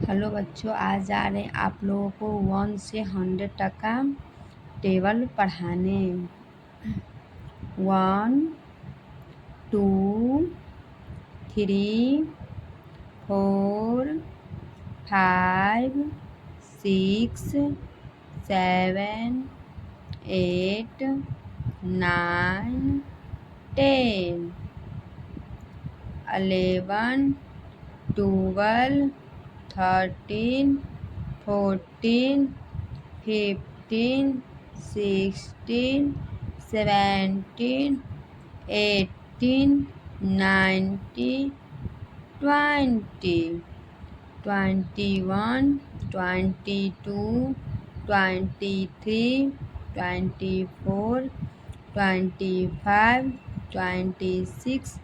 Hello बच्चों, आज जा रहे हैं आप लोगों को 1 से 100 तक का टेबल पढ़ाने। 1 2 3 4 5 6 7 8 9 10 11 12 13 14 15 16 17 18 19 20 21 22 23 24 25 26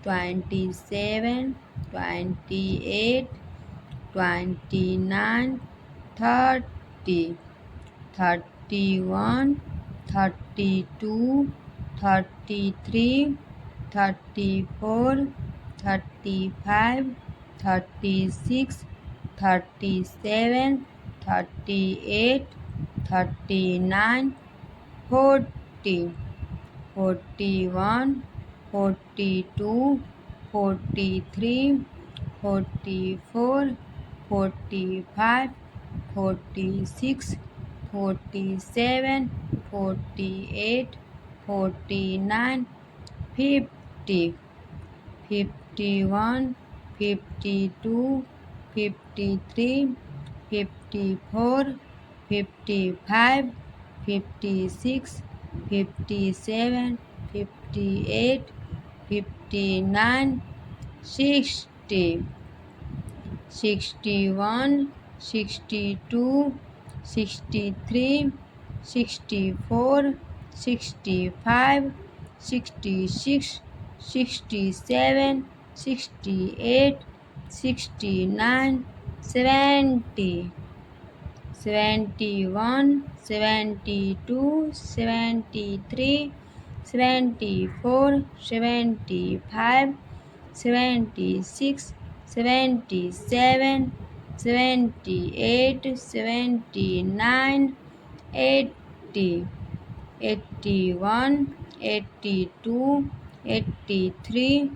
27 28 29 30 31 32 33 34 35 36 37 38 39 40 41 42 43 44 45 46 47 48 49 50 51 52 53 54 55 56 57 58 59 60 61 62 63 64 65 66 67 68 69 70 71 72 73 74 75 76 77 78 79 80 81 82 83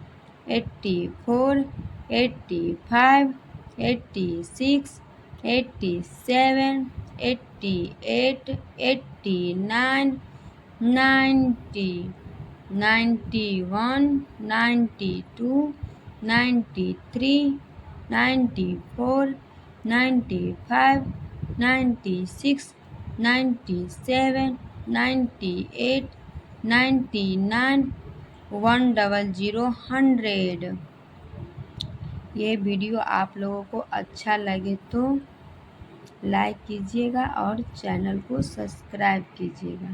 84 85 86 87 88 89 90 91 92 93 94 95 96 97 98 99 100 100। ये वीडियो आप लोगों को अच्छा लगे तो लाइक कीजिएगा और चैनल को सब्सक्राइब कीजिएगा।